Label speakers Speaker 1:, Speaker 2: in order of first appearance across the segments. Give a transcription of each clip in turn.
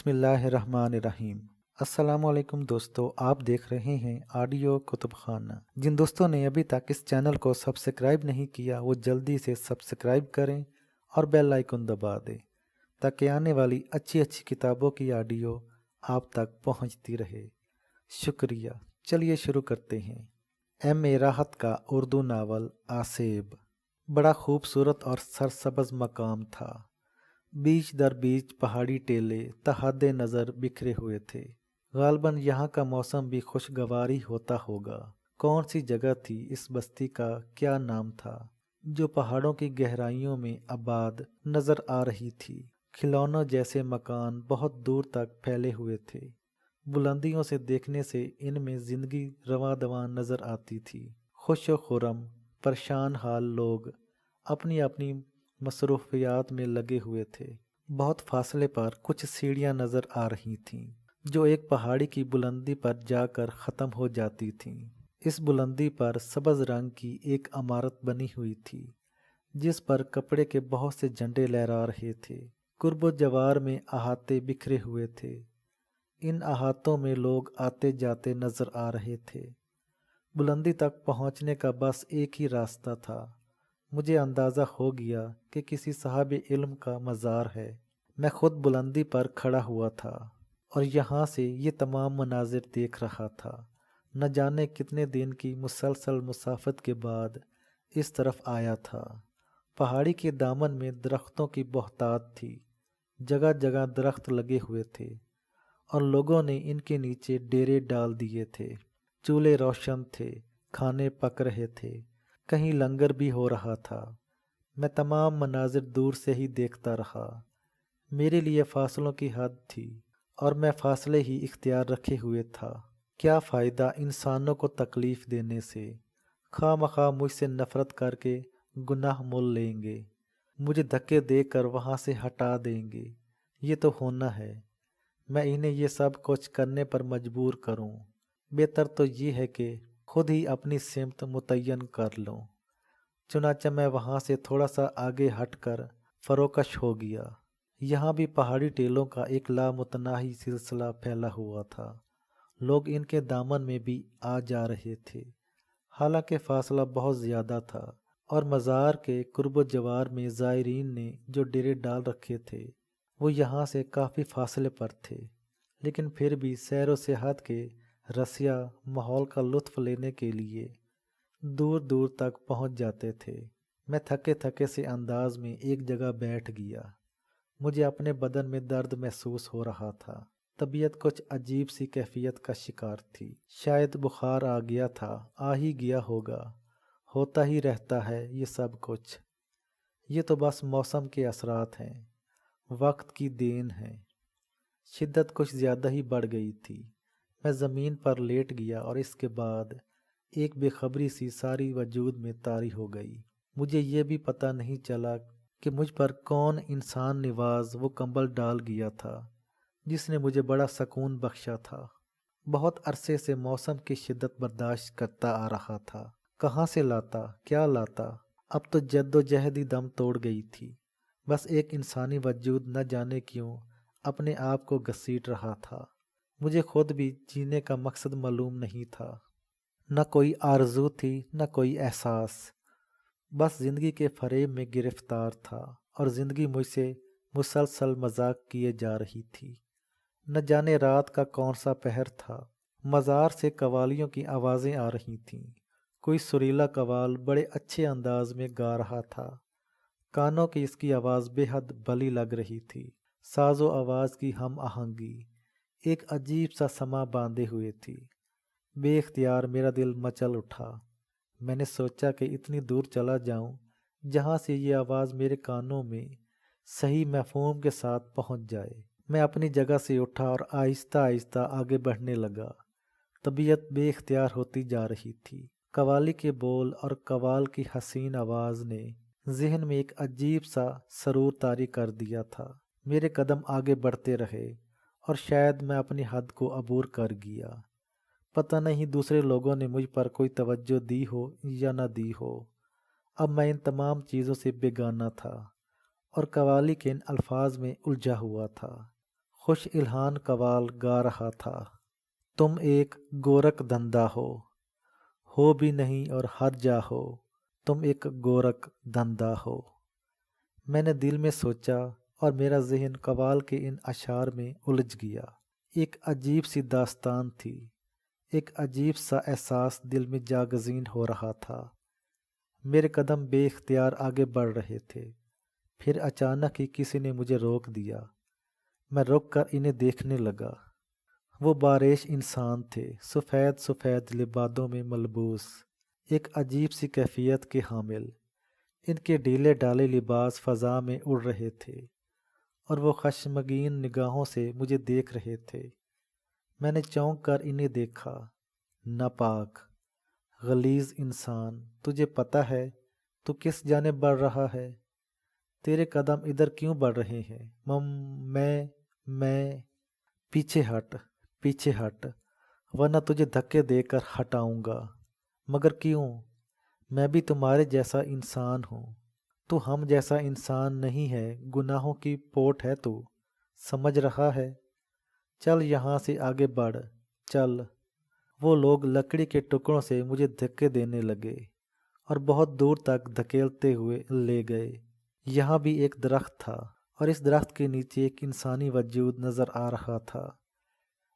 Speaker 1: بسم اللہ الرحمن الرحیم۔ السلام علیکم دوستو، آپ دیکھ رہے ہیں آڈیو کتب خانہ۔ جن دوستوں نے ابھی تک اس چینل کو سبسکرائب نہیں کیا وہ جلدی سے سبسکرائب کریں اور بیل آئیکن دبا دیں تاکہ آنے والی اچھی اچھی کتابوں کی آڈیو آپ تک پہنچتی رہے۔ شکریہ۔ چلیے شروع کرتے ہیں۔ ایم اے راحت کا اردو ناول آسیب بڑا خوبصورت اور سرسبز مقام تھا۔ بیچ در بیچ پہاڑی ٹیلے تحاد نظر بکھرے ہوئے تھے۔ غالباً یہاں کا موسم بھی خوشگواری ہوتا ہوگا۔ کون سی جگہ تھی، اس بستی کا کیا نام تھا جو پہاڑوں کی گہرائیوں میں آباد نظر آ رہی تھی؟ کھلونوں جیسے مکان بہت دور تک پھیلے ہوئے تھے۔ بلندیوں سے دیکھنے سے ان میں زندگی رواں دواں نظر آتی تھی۔ خوش و خرم پریشان حال لوگ اپنی اپنی مصروفیات میں لگے ہوئے تھے۔ بہت فاصلے پر کچھ سیڑھیاں نظر آ رہی تھیں جو ایک پہاڑی کی بلندی پر جا کر ختم ہو جاتی تھیں۔ اس بلندی پر سبز رنگ کی ایک عمارت بنی ہوئی تھی جس پر کپڑے کے بہت سے جھنڈے لہرا رہے تھے۔ قرب و جوار میں احاطے بکھرے ہوئے تھے۔ ان احاطوں میں لوگ آتے جاتے نظر آ رہے تھے۔ بلندی تک پہنچنے کا بس ایک ہی راستہ تھا۔ مجھے اندازہ ہو گیا کہ کسی صاحب علم کا مزار ہے۔ میں خود بلندی پر کھڑا ہوا تھا اور یہاں سے یہ تمام مناظر دیکھ رہا تھا۔ نہ جانے کتنے دن کی مسلسل مسافت کے بعد اس طرف آیا تھا۔ پہاڑی کے دامن میں درختوں کی بہتات تھی۔ جگہ جگہ درخت لگے ہوئے تھے اور لوگوں نے ان کے نیچے ڈیرے ڈال دیے تھے۔ چولہے روشن تھے، کھانے پک رہے تھے، کہیں لنگر بھی ہو رہا تھا۔ میں تمام مناظر دور سے ہی دیکھتا رہا۔ میرے لیے فاصلوں کی حد تھی اور میں فاصلے ہی اختیار رکھے ہوئے تھا۔ کیا فائدہ انسانوں کو تکلیف دینے سے؟ خواہ مخواہ مجھ سے نفرت کر کے گناہ مول لیں گے، مجھے دھکے دے کر وہاں سے ہٹا دیں گے۔ یہ تو ہونا ہے، میں انہیں یہ سب کچھ کرنے پر مجبور کروں۔ بہتر تو یہ ہے کہ خود ہی اپنی سمت متعین کر لوں۔ چنانچہ میں وہاں سے تھوڑا سا آگے ہٹ کر فروکش ہو گیا۔ یہاں بھی پہاڑی ٹیلوں کا ایک لامتناہی سلسلہ پھیلا ہوا تھا۔ لوگ ان کے دامن میں بھی آ جا رہے تھے۔ حالانکہ فاصلہ بہت زیادہ تھا اور مزار کے قرب و جوار میں زائرین نے جو ڈیرے ڈال رکھے تھے وہ یہاں سے کافی فاصلے پر تھے، لیکن پھر بھی سیر و سیاحت کے رسیہ ماحول کا لطف لینے کے لیے دور دور تک پہنچ جاتے تھے۔ میں تھکے تھکے سے انداز میں ایک جگہ بیٹھ گیا۔ مجھے اپنے بدن میں درد محسوس ہو رہا تھا۔ طبیعت کچھ عجیب سی کیفیت کا شکار تھی۔ شاید بخار آ گیا تھا، آ ہی گیا ہوگا۔ ہوتا ہی رہتا ہے یہ سب کچھ۔ یہ تو بس موسم کے اثرات ہیں، وقت کی دین ہے۔ شدت کچھ زیادہ ہی بڑھ گئی تھی۔ میں زمین پر لیٹ گیا اور اس کے بعد ایک بے خبری سی ساری وجود میں طاری ہو گئی۔ مجھے یہ بھی پتہ نہیں چلا کہ مجھ پر کون انسان نواز وہ کمبل ڈال گیا تھا جس نے مجھے بڑا سکون بخشا تھا۔ بہت عرصے سے موسم کی شدت برداشت کرتا آ رہا تھا۔ کہاں سے لاتا، کیا لاتا؟ اب تو جد و جہد ہی دم توڑ گئی تھی۔ بس ایک انسانی وجود نہ جانے کیوں اپنے آپ کو گھسیٹ رہا تھا۔ مجھے خود بھی جینے کا مقصد معلوم نہیں تھا۔ نہ کوئی آرزو تھی، نہ کوئی احساس۔ بس زندگی کے فریب میں گرفتار تھا اور زندگی مجھ سے مسلسل مذاق کیے جا رہی تھی۔ نہ جانے رات کا کون سا پہر تھا۔ مزار سے قوالیوں کی آوازیں آ رہی تھیں۔ کوئی سریلا قوال بڑے اچھے انداز میں گا رہا تھا۔ کانوں کی اس کی آواز بے حد بھلی لگ رہی تھی۔ ساز و آواز کی ہم آہنگی ایک عجیب سا سما باندھے ہوئے تھی۔ بے اختیار میرا دل مچل اٹھا۔ میں نے سوچا کہ اتنی دور چلا جاؤں جہاں سے یہ آواز میرے کانوں میں صحیح مفہوم کے ساتھ پہنچ جائے۔ میں اپنی جگہ سے اٹھا اور آہستہ آہستہ آگے بڑھنے لگا۔ طبیعت بے اختیار ہوتی جا رہی تھی۔ قوالی کے بول اور قوال کی حسین آواز نے ذہن میں ایک عجیب سا سرور طاری کر دیا تھا۔ میرے قدم آگے بڑھتے رہے اور شاید میں اپنی حد کو عبور کر گیا۔ پتہ نہیں دوسرے لوگوں نے مجھ پر کوئی توجہ دی ہو یا نہ دی ہو۔ اب میں ان تمام چیزوں سے بیگانہ تھا اور قوالی کے ان الفاظ میں الجھا ہوا تھا۔ خوش الہان قوال گا رہا تھا۔ تم ایک گورک دھندا ہو بھی نہیں اور ہر جا ہو، تم ایک گورک دھندا ہو۔ میں نے دل میں سوچا اور میرا ذہن قوال کے ان اشعار میں الجھ گیا۔ ایک عجیب سی داستان تھی، ایک عجیب سا احساس دل میں جاگزین ہو رہا تھا۔ میرے قدم بے اختیار آگے بڑھ رہے تھے، پھر اچانک ہی کسی نے مجھے روک دیا۔ میں رک کر انہیں دیکھنے لگا۔ وہ باریش انسان تھے، سفید سفید لبادوں میں ملبوس، ایک عجیب سی کیفیت کے حامل۔ ان کے ڈھیلے ڈھالے لباس فضا میں اڑ رہے تھے اور وہ خشمگین نگاہوں سے مجھے دیکھ رہے تھے۔ میں نے چونک کر انہیں دیکھا۔ ناپاک، غلیظ انسان، تجھے پتہ ہے تو کس جانب بڑھ رہا ہے؟ تیرے قدم ادھر کیوں بڑھ رہے ہیں؟ میں پیچھے ہٹ ورنہ تجھے دھکے دے کر ہٹاؤں گا۔ مگر کیوں؟ میں بھی تمہارے جیسا انسان ہوں۔ تو ہم جیسا انسان نہیں ہے، گناہوں کی پوٹ ہے تو، سمجھ رہا ہے؟ چل یہاں سے آگے بڑھ، چل۔ وہ لوگ لکڑی کے ٹکڑوں سے مجھے دھکے دینے لگے اور بہت دور تک دھکیلتے ہوئے لے گئے۔ یہاں بھی ایک درخت تھا اور اس درخت کے نیچے ایک انسانی وجود نظر آ رہا تھا۔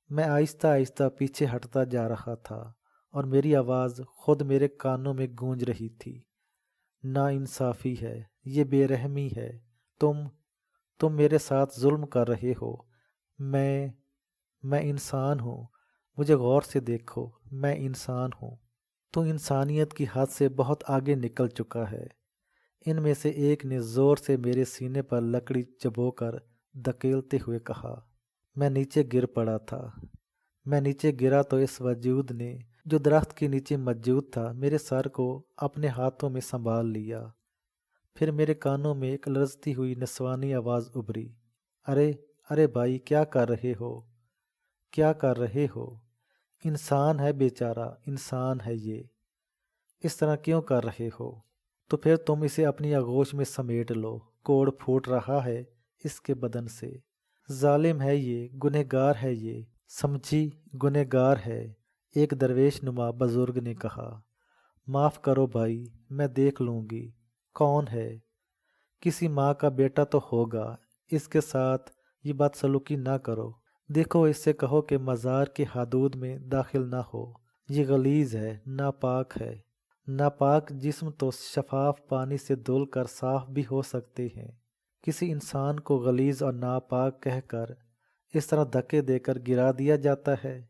Speaker 1: میں آہستہ آہستہ پیچھے ہٹتا جا رہا تھا اور میری آواز خود میرے کانوں میں گونج رہی تھی۔ ناانصافی ہے، یہ بے رحمی ہے، تم میرے ساتھ ظلم کر رہے ہو۔ میں انسان ہوں، مجھے غور سے دیکھو، میں انسان ہوں۔ تو انسانیت کی حد سے بہت آگے نکل چکا ہے۔ ان میں سے ایک نے زور سے میرے سینے پر لکڑی چبو کر دھکیلتے ہوئے کہا۔ میں نیچے گر پڑا تھا۔ میں نیچے گرا تو اس وجود نے، جو درخت کے نیچے موجود تھا، میرے سر کو اپنے ہاتھوں میں سنبھال لیا۔ پھر میرے کانوں میں ایک لرزتی ہوئی نسوانی آواز ابھری۔ ارے بھائی، کیا کر رہے ہو؟ کیا کر رہے ہو؟ انسان ہے بیچارہ، انسان ہے یہ، اس طرح کیوں کر رہے ہو؟ تو پھر تم اسے اپنی آغوش میں سمیٹ لو، کوڑ پھوٹ رہا ہے اس کے بدن سے۔ ظالم ہے یہ، گنہگار ہے یہ، سمجھی، گنہگار ہے، ایک درویش نما بزرگ نے کہا۔ معاف کرو بھائی، میں دیکھ لوں گی کون ہے۔ کسی ماں کا بیٹا تو ہوگا، اس کے ساتھ یہ بدسلوکی نہ کرو۔ دیکھو، اس سے کہو کہ مزار کے حدود میں داخل نہ ہو، یہ غلیظ ہے، ناپاک ہے۔ ناپاک جسم تو شفاف پانی سے دھل کر صاف بھی ہو سکتے ہیں۔ کسی انسان کو غلیظ اور ناپاک کہہ کر اس طرح دھکے دے کر گرا دیا جاتا ہے۔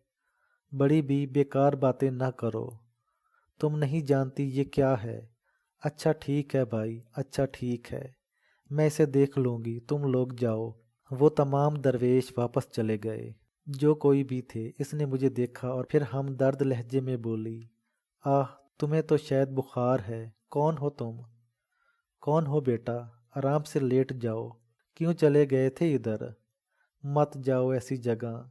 Speaker 1: بڑی بھی بیکار باتیں نہ کرو، تم نہیں جانتی یہ کیا ہے۔ اچھا ٹھیک ہے بھائی، اچھا ٹھیک ہے، میں اسے دیکھ لوں گی، تم لوگ جاؤ۔ وہ تمام درویش واپس چلے گئے، جو کوئی بھی تھے۔ اس نے مجھے دیکھا اور پھر ہم درد لہجے میں بولی، تمہیں تو شاید بخار ہے۔ کون ہو تم؟ کون ہو بیٹا؟ آرام سے لیٹ جاؤ۔ کیوں چلے گئے تھے ادھر؟ مت جاؤ ایسی جگہ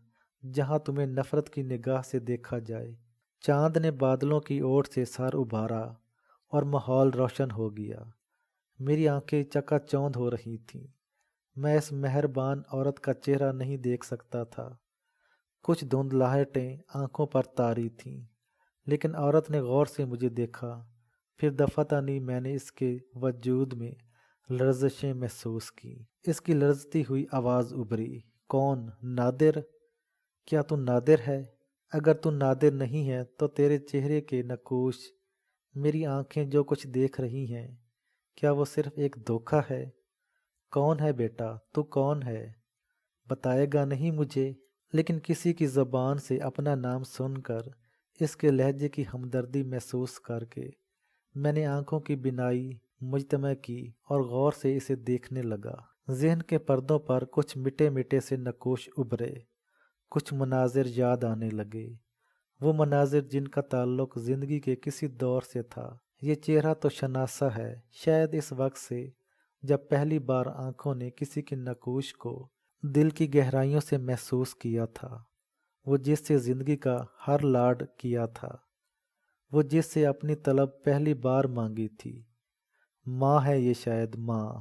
Speaker 1: جہاں تمہیں نفرت کی نگاہ سے دیکھا جائے۔ چاند نے بادلوں کی اوٹ سے سر ابھارا اور ماحول روشن ہو گیا۔ میری آنکھیں چکا چوندھ ہو رہی تھیں۔ میں اس مہربان عورت کا چہرہ نہیں دیکھ سکتا تھا۔ کچھ دھندلاہٹیں آنکھوں پر طاری تھیں، لیکن عورت نے غور سے مجھے دیکھا۔ پھر دفعتاً میں نے اس کے وجود میں لرزشیں محسوس کی۔ اس کی لرزتی ہوئی آواز ابھری، کون؟ نادر؟ کیا تو نادر ہے؟ اگر تو نادر نہیں ہے تو تیرے چہرے کے نقوش، میری آنکھیں جو کچھ دیکھ رہی ہیں، کیا وہ صرف ایک دھوکہ ہے؟ کون ہے بیٹا؟ تو کون ہے؟ بتائے گا نہیں مجھے؟ لیکن کسی کی زبان سے اپنا نام سن کر، اس کے لہجے کی ہمدردی محسوس کر کے، میں نے آنکھوں کی بینائی مجتمع کی اور غور سے اسے دیکھنے لگا۔ ذہن کے پردوں پر کچھ مٹے مٹے سے نقوش ابھرے، کچھ مناظر یاد آنے لگے، وہ مناظر جن کا تعلق زندگی کے کسی دور سے تھا۔ یہ چہرہ تو شناسا ہے، شاید اس وقت سے جب پہلی بار آنکھوں نے کسی کے نقوش کو دل کی گہرائیوں سے محسوس کیا تھا، وہ جس سے زندگی کا ہر لاڈ کیا تھا، وہ جس سے اپنی طلب پہلی بار مانگی تھی۔ ماں ہے یہ، شاید ماں۔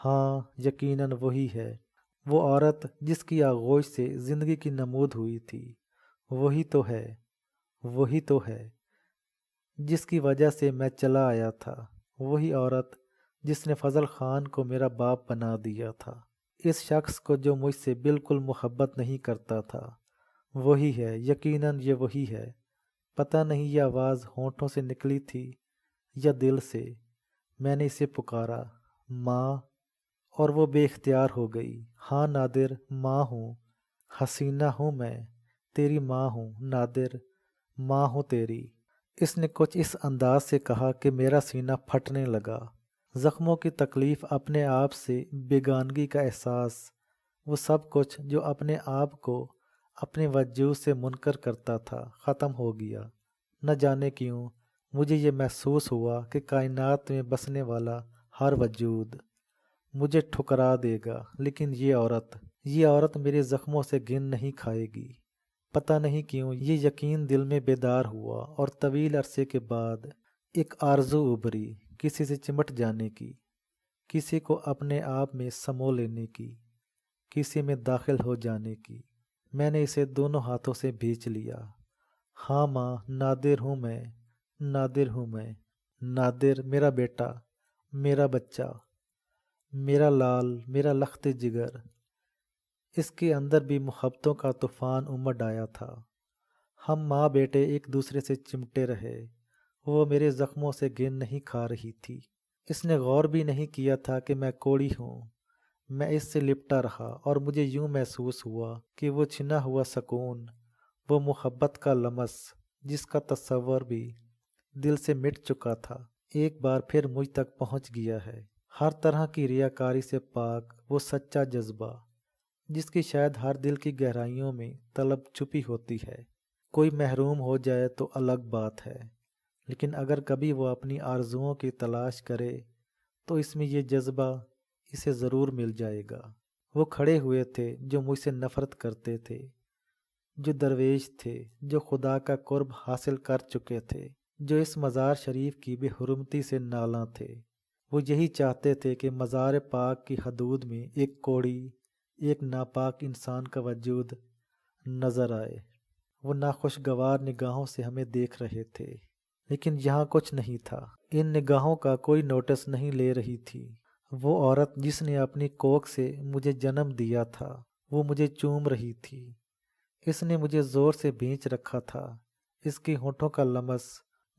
Speaker 1: ہاں، یقیناً وہی ہے۔ وہ عورت جس کی آغوش سے زندگی کی نمود ہوئی تھی، وہی تو ہے، وہی تو ہے جس کی وجہ سے میں چلا آیا تھا، وہی عورت جس نے فضل خان کو میرا باپ بنا دیا تھا، اس شخص کو جو مجھ سے بالکل محبت نہیں کرتا تھا، وہی ہے، یقیناً یہ وہی ہے۔ پتہ نہیں یہ آواز ہونٹوں سے نکلی تھی یا دل سے۔ میں نے اسے پکارا، ماں، اور وہ بے اختیار ہو گئی۔ ہاں نادر، ماں ہوں، حسینہ ہوں میں، تیری ماں ہوں نادر، ماں ہوں تیری۔ اس نے کچھ اس انداز سے کہا کہ میرا سینہ پھٹنے لگا۔ زخموں کی تکلیف، اپنے آپ سے بیگانگی کا احساس، وہ سب کچھ جو اپنے آپ کو اپنے وجود سے منکر کرتا تھا، ختم ہو گیا۔ نہ جانے کیوں مجھے یہ محسوس ہوا کہ کائنات میں بسنے والا ہر وجود مجھے ٹھکرا دے گا، لیکن یہ عورت میرے زخموں سے گن نہیں کھائے گی۔ پتہ نہیں کیوں یہ یقین دل میں بیدار ہوا، اور طویل عرصے کے بعد ایک آرزو ابھری، کسی سے چمٹ جانے کی، کسی کو اپنے آپ میں سمو لینے کی، کسی میں داخل ہو جانے کی۔ میں نے اسے دونوں ہاتھوں سے بھینچ لیا۔ ہاں ماں، نادر ہوں میں، نادر ہوں میں، نادر میرا بیٹا، میرا بچہ، میرا لال، میرا لخت جگر۔ اس کے اندر بھی محبتوں کا طوفان امڈ آیا تھا۔ ہم ماں بیٹے ایک دوسرے سے چمٹے رہے۔ وہ میرے زخموں سے گن نہیں کھا رہی تھی۔ اس نے غور بھی نہیں کیا تھا کہ میں کوڑی ہوں۔ میں اس سے لپٹا رہا، اور مجھے یوں محسوس ہوا کہ وہ چھنا ہوا سکون، وہ محبت کا لمس جس کا تصور بھی دل سے مٹ چکا تھا، ایک بار پھر مجھ تک پہنچ گیا ہے۔ ہر طرح کی ریاکاری سے پاک وہ سچا جذبہ، جس کی شاید ہر دل کی گہرائیوں میں طلب چھپی ہوتی ہے۔ کوئی محروم ہو جائے تو الگ بات ہے، لیکن اگر کبھی وہ اپنی آرزوؤں کی تلاش کرے تو اس میں یہ جذبہ اسے ضرور مل جائے گا۔ وہ کھڑے ہوئے تھے جو مجھ سے نفرت کرتے تھے، جو درویش تھے، جو خدا کا قرب حاصل کر چکے تھے، جو اس مزار شریف کی بے حرمتی سے نالاں تھے۔ وہ یہی چاہتے تھے کہ مزار پاک کی حدود میں ایک کوڑی، ایک ناپاک انسان کا وجود نظر آئے۔ وہ ناخوشگوار نگاہوں سے ہمیں دیکھ رہے تھے، لیکن یہاں کچھ نہیں تھا۔ ان نگاہوں کا کوئی نوٹس نہیں لے رہی تھی۔ وہ عورت جس نے اپنی کوکھ سے مجھے جنم دیا تھا، وہ مجھے چوم رہی تھی۔ اس نے مجھے زور سے بھینچ رکھا تھا۔ اس کی ہونٹوں کا لمس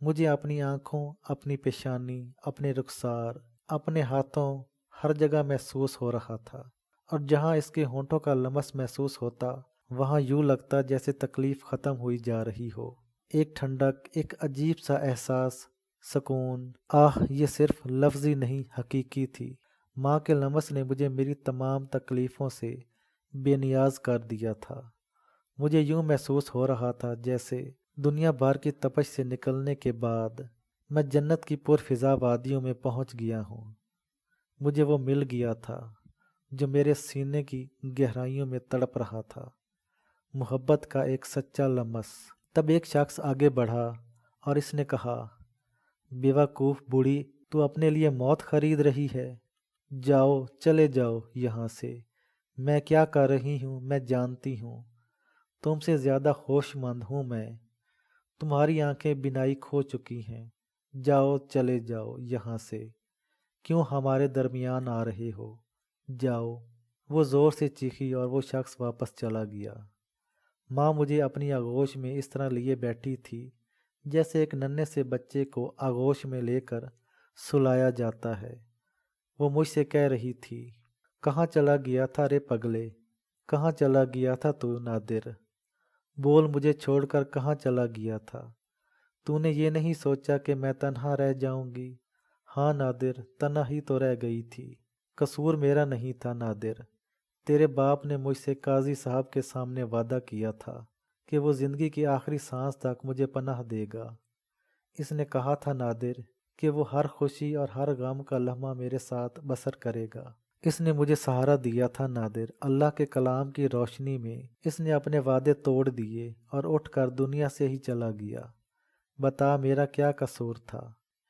Speaker 1: مجھے اپنی آنکھوں، اپنی پیشانی، اپنے رخسار، اپنے ہاتھوں، ہر جگہ محسوس ہو رہا تھا، اور جہاں اس کے ہونٹوں کا لمس محسوس ہوتا، وہاں یوں لگتا جیسے تکلیف ختم ہوئی جا رہی ہو۔ ایک ٹھنڈک، ایک عجیب سا احساس، سکون۔ یہ صرف لفظی نہیں، حقیقی تھی۔ ماں کے لمس نے مجھے میری تمام تکلیفوں سے بے نیاز کر دیا تھا۔ مجھے یوں محسوس ہو رہا تھا جیسے دنیا بھر کی تپش سے نکلنے کے بعد میں جنت کی پرفضا وادیوں میں پہنچ گیا ہوں۔ مجھے وہ مل گیا تھا جو میرے سینے کی گہرائیوں میں تڑپ رہا تھا، محبت کا ایک سچا لمس۔ تب ایک شخص آگے بڑھا اور اس نے کہا، بیوقوف بوڑھی، تو اپنے لیے موت خرید رہی ہے؟ جاؤ، چلے جاؤ یہاں سے۔ میں کیا کر رہی ہوں میں جانتی ہوں۔ تم سے زیادہ ہوش مند ہوں میں۔ تمہاری آنکھیں بینائی کھو چکی ہیں۔ جاؤ، چلے جاؤ یہاں سے۔ کیوں ہمارے درمیان آ رہے ہو؟ جاؤ۔ وہ زور سے چیخی اور وہ شخص واپس چلا گیا۔ ماں مجھے اپنی آغوش میں اس طرح لیے بیٹھی تھی جیسے ایک ننھے سے بچے کو آغوش میں لے کر سلایا جاتا ہے۔ وہ مجھ سے کہہ رہی تھی، کہاں چلا گیا تھا رے پگلے؟ کہاں چلا گیا تھا تو نادر؟ بول، مجھے چھوڑ کر کہاں چلا گیا تھا؟ تو نے یہ نہیں سوچا کہ میں تنہا رہ جاؤں گی؟ ہاں نادر، تنہا ہی تو رہ گئی تھی۔ قصور میرا نہیں تھا نادر۔ تیرے باپ نے مجھ سے قاضی صاحب کے سامنے وعدہ کیا تھا کہ وہ زندگی کی آخری سانس تک مجھے پناہ دے گا۔ اس نے کہا تھا نادر کہ وہ ہر خوشی اور ہر غم کا لمحہ میرے ساتھ بسر کرے گا۔ اس نے مجھے سہارا دیا تھا نادر۔ اللہ کے کلام کی روشنی میں اس نے اپنے وعدے توڑ دیے اور اٹھ کر دنیا سے ہی چلا گیا۔ بتا، میرا کیا قصور تھا؟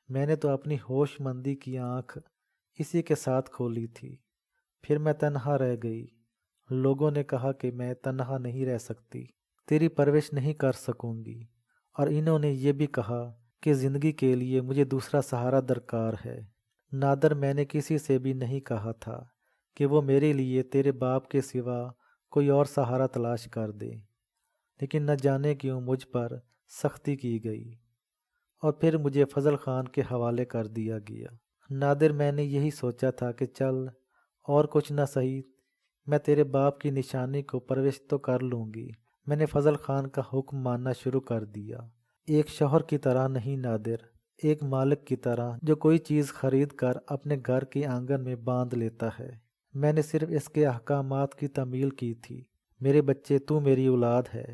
Speaker 1: میں نے تو اپنی ہوش مندی کی آنکھ اسی کے ساتھ کھولی تھی۔ پھر میں تنہا رہ گئی۔ لوگوں نے کہا کہ میں تنہا نہیں رہ سکتی، تیری پرورش نہیں کر سکوں گی، اور انہوں نے یہ بھی کہا کہ زندگی کے لیے مجھے دوسرا سہارا درکار ہے۔ نادر، میں نے کسی سے بھی نہیں کہا تھا کہ وہ میرے لیے تیرے باپ کے سوا کوئی اور سہارا تلاش کر دے، لیکن نہ جانے کیوں مجھ پر سختی کی گئی اور پھر مجھے فضل خان کے حوالے کر دیا گیا۔ نادر، میں نے یہی سوچا تھا کہ چل اور کچھ نہ سہی، میں تیرے باپ کی نشانی کو پرورش تو کر لوں گی۔ میں نے فضل خان کا حکم ماننا شروع کر دیا، ایک شوہر کی طرح نہیں نادر، ایک مالک کی طرح جو کوئی چیز خرید کر اپنے گھر کے آنگن میں باندھ لیتا ہے۔ میں نے صرف اس کے احکامات کی تعمیل کی تھی۔ میرے بچے، تو میری اولاد ہے،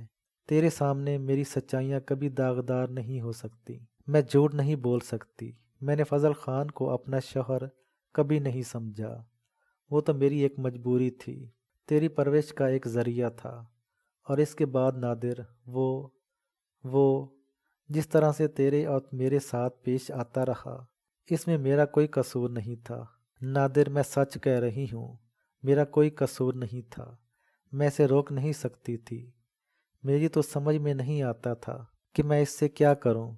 Speaker 1: تیرے سامنے میری سچائیاں کبھی داغدار نہیں ہو سکتی، میں جھوٹ نہیں بول سکتی۔ میں نے فضل خان کو اپنا شوہر کبھی نہیں سمجھا، وہ تو میری ایک مجبوری تھی، تیری پرورش کا ایک ذریعہ تھا۔ اور اس کے بعد نادر، وہ جس طرح سے تیرے اور میرے ساتھ پیش آتا رہا، اس میں میرا کوئی قصور نہیں تھا۔ نادر، میں سچ کہہ رہی ہوں، میرا کوئی قصور نہیں تھا، میں اسے روک نہیں سکتی تھی۔ میری تو سمجھ میں نہیں آتا تھا کہ میں اس سے کیا کروں۔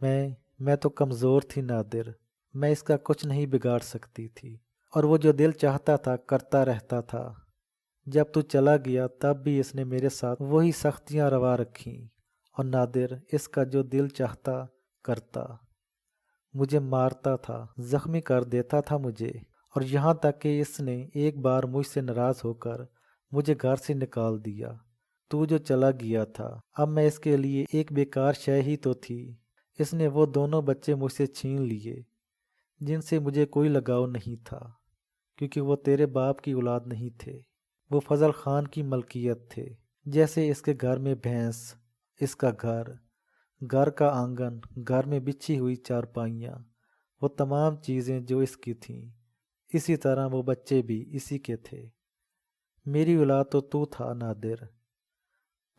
Speaker 1: میں تو کمزور تھی نادر، میں اس کا کچھ نہیں بگاڑ سکتی تھی، اور وہ جو دل چاہتا تھا کرتا رہتا تھا۔ جب تو چلا گیا تب بھی اس نے میرے ساتھ وہی سختیاں روا رکھیں، اور نادر اس کا جو دل چاہتا کرتا، مجھے مارتا تھا، زخمی کر دیتا تھا مجھے، اور یہاں تک کہ اس نے ایک بار مجھ سے ناراض ہو کر مجھے گھر سے نکال دیا۔ تو جو چلا گیا تھا، اب میں اس کے لیے ایک بیکار شے ہی تو تھی۔ اس نے وہ دونوں بچے مجھ سے چھین لیے جن سے مجھے کوئی لگاؤ نہیں تھا، کیونکہ وہ تیرے باپ کی اولاد نہیں تھے، وہ فضل خان کی ملکیت تھے۔ جیسے اس کے گھر میں بھینس، اس کا گھر کا آنگن، گھر میں بچھی ہوئی چارپائیاں، وہ تمام چیزیں جو اس کی تھیں، اسی طرح وہ بچے بھی اسی کے تھے۔ میری اولاد تو تھا نادر،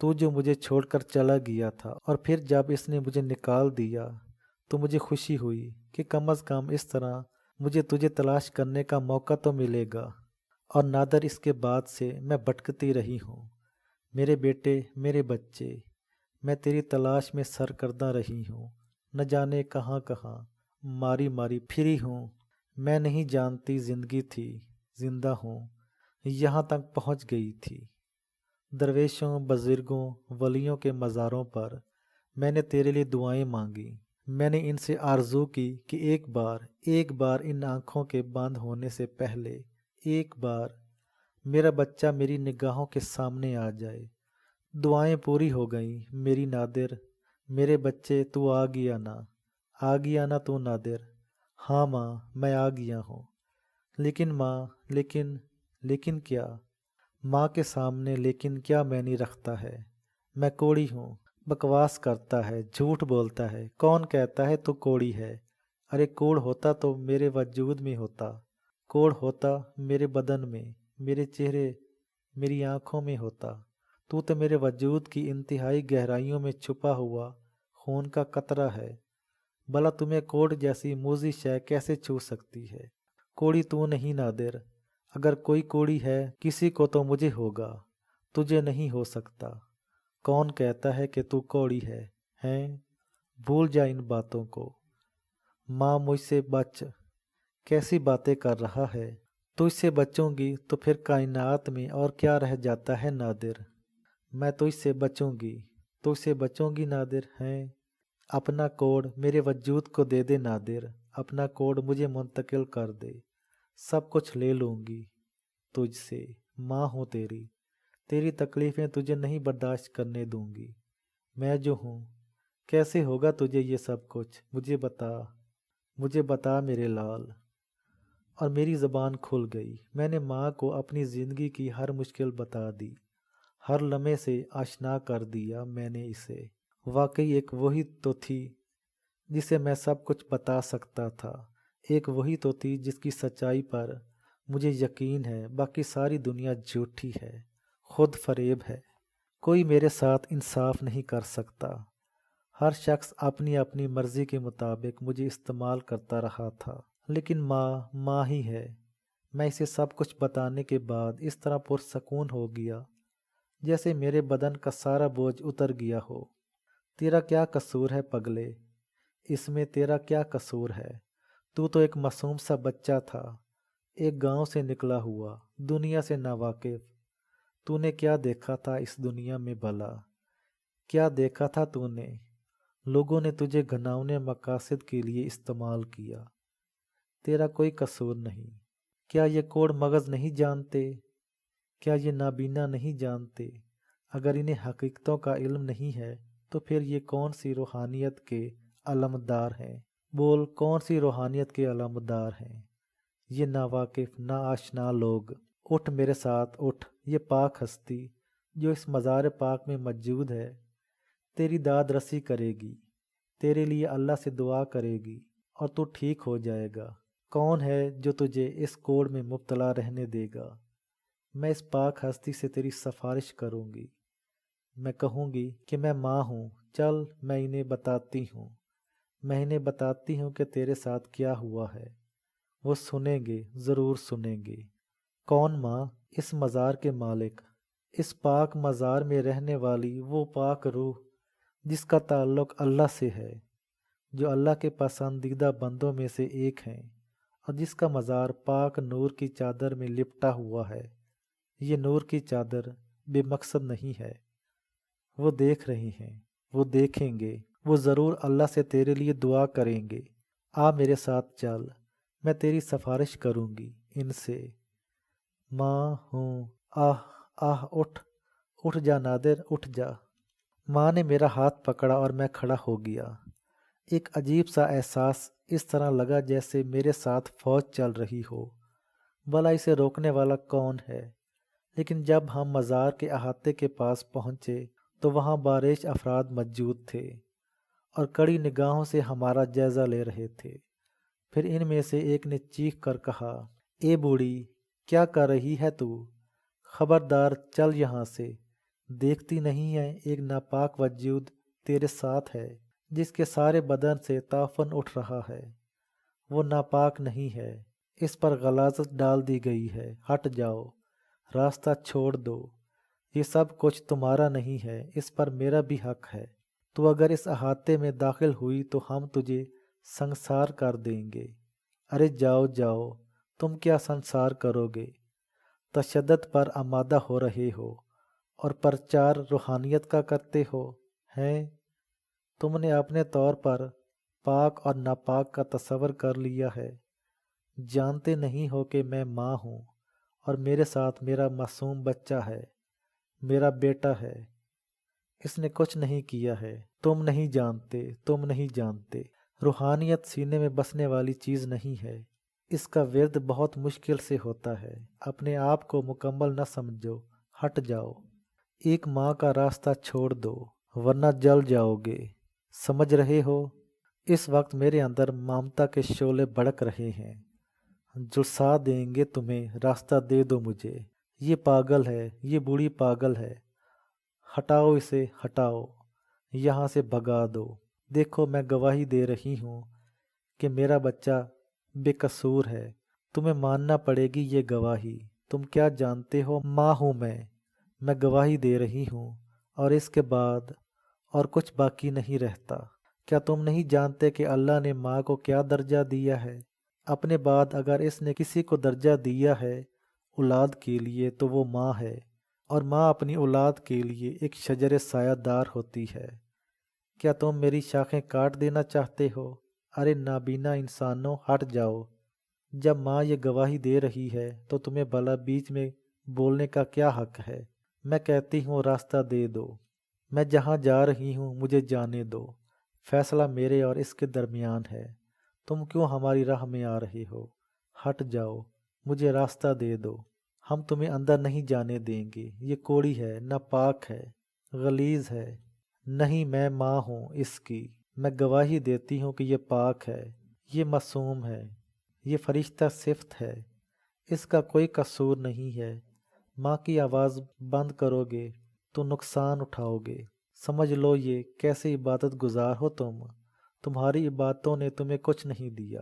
Speaker 1: تو جو مجھے چھوڑ کر چلا گیا تھا، اور پھر جب اس نے مجھے نکال دیا تو مجھے خوشی ہوئی کہ کم از کم اس طرح مجھے تجھے تلاش کرنے کا موقع تو ملے گا۔ اور نادر، اس کے بعد سے میں بھٹکتی رہی ہوں، میرے بیٹے، میرے بچے، میں تیری تلاش میں سرگرداں رہی ہوں، نہ جانے کہاں کہاں ماری پھری ہوں۔ میں نہیں جانتی زندگی تھی، زندہ ہوں، یہاں تک پہنچ گئی تھی۔ درویشوں، بزرگوں، ولیوں کے مزاروں پر میں نے تیرے لیے دعائیں مانگی، میں نے ان سے آرزو کی کہ ایک بار ان آنکھوں کے بند ہونے سے پہلے ایک بار میرا بچہ میری نگاہوں کے سامنے آ جائے۔ دعائیں پوری ہو گئیں میری نادر، میرے بچے، تو آ گیا نا تو نادر؟ ہاں ماں، میں آ گیا ہوں۔ لیکن ماں، لیکن کیا؟ ماں کے سامنے لیکن کیا معنی رکھتا ہے؟ میں کوڑی ہوں، بکواس کرتا ہے، جھوٹ بولتا ہے، کون کہتا ہے تو کوڑی ہے؟ ارے کوڑ ہوتا تو میرے وجود میں ہوتا، کوڑ ہوتا میرے بدن میں، میرے چہرے، میری آنکھوں میں ہوتا۔ تو میرے وجود کی انتہائی گہرائیوں میں چھپا ہوا خون کا قطرہ ہے، بھلا تمہیں کوڑ جیسی موذی شے کیسے چھو سکتی ہے؟ کوڑی تو نہیں نادر، اگر کوئی کوڑی ہے کسی کو تو مجھے ہوگا، تجھے نہیں ہو سکتا۔ کون کہتا ہے کہ تو کوڑی ہے، ہیں؟ بھول جا ان باتوں کو۔ ماں، مجھ سے بچ، کیسی باتیں کر رہا ہے؟ تجھ سے بچوں گی تو پھر کائنات میں اور کیا رہ جاتا ہے نادر؟ میں تجھ سے بچوں گی نادر، ہیں؟ اپنا کوڑ میرے وجود کو دے دے نادر، اپنا کوڑ مجھے منتقل کر دے، سب کچھ لے لوں گی تجھ سے۔ ماں ہوں تیری تکلیفیں تجھے نہیں برداشت کرنے دوں گی۔ میں جو ہوں، کیسے ہوگا تجھے یہ سب کچھ؟ مجھے بتا میرے لال۔ اور میری زبان کھل گئی، میں نے ماں کو اپنی زندگی کی ہر مشکل بتا دی، ہر لمحے سے آشنا کر دیا میں نے اسے۔ واقعی ایک وہی تو تھی جسے میں سب کچھ بتا سکتا تھا، ایک وہی تو تھی جس کی سچائی پر مجھے یقین ہے، باقی ساری دنیا جھوٹی ہے، خود فریب ہے، کوئی میرے ساتھ انصاف نہیں کر سکتا۔ ہر شخص اپنی اپنی مرضی کے مطابق مجھے استعمال کرتا رہا تھا، لیکن ماں ہی ہے، میں اسے سب کچھ بتانے کے بعد اس طرح پرسکون ہو گیا جیسے میرے بدن کا سارا بوجھ اتر گیا ہو۔ تیرا کیا قصور ہے پگلے؟ اس میں تیرا کیا قصور ہے؟ تو ایک معصوم سا بچہ تھا، ایک گاؤں سے نکلا ہوا، دنیا سے ناواقف۔ تو نے کیا دیکھا تھا اس دنیا میں بھلا؟ کیا دیکھا تھا تو نے؟ لوگوں نے تجھے گھناؤنے مقاصد کے لیے استعمال کیا۔ تیرا کوئی قصور نہیں۔ کیا یہ کوڑ مغز نہیں جانتے؟ کیا یہ نابینا نہیں جانتے؟ اگر انہیں حقیقتوں کا علم نہیں ہے تو پھر یہ کون سی روحانیت کے علمدار ہیں؟ بول، کون سی روحانیت کے علمدار ہیں یہ ناواقف ناآشنا لوگ؟ اٹھ میرے ساتھ اٹھ، یہ پاک ہستی جو اس مزار پاک میں موجود ہے تیری داد رسی کرے گی، تیرے لیے اللہ سے دعا کرے گی اور تو ٹھیک ہو جائے گا۔ کون ہے جو تجھے اس کوڑ میں مبتلا رہنے دے گا؟ میں اس پاک ہستی سے تیری سفارش کروں گی۔ میں کہوں گی کہ میں ماں ہوں، چل میں انہیں بتاتی ہوں، میں انہیں بتاتی ہوں کہ تیرے ساتھ کیا ہوا ہے۔ وہ سنیں گے، ضرور سنیں گے۔ کون ماں؟ اس مزار کے مالک، اس پاک مزار میں رہنے والی وہ پاک روح جس کا تعلق اللہ سے ہے، جو اللہ کے پسندیدہ بندوں میں سے ایک ہیں اور جس کا مزار پاک نور کی چادر میں لپٹا ہوا ہے۔ یہ نور کی چادر بے مقصد نہیں ہے۔ وہ دیکھ رہے ہیں، وہ دیکھیں گے، وہ ضرور اللہ سے تیرے لیے دعا کریں گے۔ آ میرے ساتھ چل، میں تیری سفارش کروں گی ان سے۔ ماں ہوں، آہ آہ، اٹھ اٹھ جا نادر، اٹھ جا۔ ماں نے میرا ہاتھ پکڑا اور میں کھڑا ہو گیا۔ ایک عجیب سا احساس، اس طرح لگا جیسے میرے ساتھ فوج چل رہی ہو، بھلا اسے روکنے والا کون ہے؟ لیکن جب ہم مزار کے احاطے کے پاس پہنچے تو وہاں بارش افراد موجود تھے اور کڑی نگاہوں سے ہمارا جائزہ لے رہے تھے۔ پھر ان میں سے ایک نے چیخ کر کہا، اے بوڑھی، کیا کر رہی ہے تو؟ خبردار، چل یہاں سے۔ دیکھتی نہیں ہے ایک ناپاک وجود تیرے ساتھ ہے جس کے سارے بدن سے تعفن اٹھ رہا ہے؟ وہ ناپاک نہیں ہے، اس پر غلاظت ڈال دی گئی ہے۔ ہٹ جاؤ، راستہ چھوڑ دو۔ یہ سب کچھ تمہارا نہیں ہے، اس پر میرا بھی حق ہے۔ تو اگر اس احاطے میں داخل ہوئی تو ہم تجھے سنسار کر دیں گے۔ ارے جاؤ جاؤ، تم کیا سنسار کرو گے؟ تشدد پر آمادہ ہو رہے ہو اور پرچار روحانیت کا کرتے ہو ہیں؟ تم نے اپنے طور پر پاک اور ناپاک کا تصور کر لیا ہے۔ جانتے نہیں ہو کہ میں ماں ہوں اور میرے ساتھ میرا معصوم بچہ ہے، میرا بیٹا ہے۔ اس نے کچھ نہیں کیا ہے۔ تم نہیں جانتے، تم نہیں جانتے۔ روحانیت سینے میں بسنے والی چیز نہیں ہے، اس کا ورد بہت مشکل سے ہوتا ہے۔ اپنے آپ کو مکمل نہ سمجھو، ہٹ جاؤ۔ ایک ماں کا راستہ چھوڑ دو ورنہ جل جاؤ گے، سمجھ رہے ہو؟ اس وقت میرے اندر ممتا کے شعلے بھڑک رہے ہیں۔ جلسا دیں گے تمہیں، راستہ دے دو مجھے۔ یہ پاگل ہے، یہ بوڑھی پاگل ہے۔ ہٹاؤ اسے، ہٹاؤ، یہاں سے بھگا دو۔ دیکھو میں گواہی دے رہی ہوں کہ میرا بچہ بے قصور ہے۔ تمہیں ماننا پڑے گی یہ گواہی۔ تم کیا جانتے ہو ماں ہوں میں گواہی دے رہی ہوں، اور اس کے بعد اور کچھ باقی نہیں رہتا۔ کیا تم نہیں جانتے کہ اللہ نے ماں کو کیا درجہ دیا ہے؟ اپنے بعد اگر اس نے کسی کو درجہ دیا ہے اولاد کے لیے تو وہ ماں ہے، اور ماں اپنی اولاد کے لیے ایک شجر سایہ دار ہوتی ہے۔ کیا تم میری شاخیں کاٹ دینا چاہتے ہو؟ ارے نابینا انسانوں، ہٹ جاؤ۔ جب ماں یہ گواہی دے رہی ہے تو تمہیں بھلا بیچ میں بولنے کا کیا حق ہے؟ میں کہتی ہوں راستہ دے دو۔ میں جہاں جا رہی ہوں مجھے جانے دو۔ فیصلہ میرے اور اس کے درمیان ہے۔ تم کیوں ہماری راہ میں آ رہے ہو؟ ہٹ جاؤ، مجھے راستہ دے دو۔ ہم تمہیں اندر نہیں جانے دیں گے۔ یہ کوڑی ہے، ناپاک ہے، غلیظ ہے۔ نہیں، میں ماں ہوں اس کی۔ میں گواہی دیتی ہوں کہ یہ پاک ہے، یہ معصوم ہے، یہ فرشتہ صفت ہے، اس کا کوئی قصور نہیں ہے۔ ماں کی آواز بند کرو گے تو نقصان اٹھاؤ گے۔ سمجھ لو یہ کیسے عبادت گزار ہو تم۔ تمہاری عبادتوں نے تمہیں کچھ نہیں دیا۔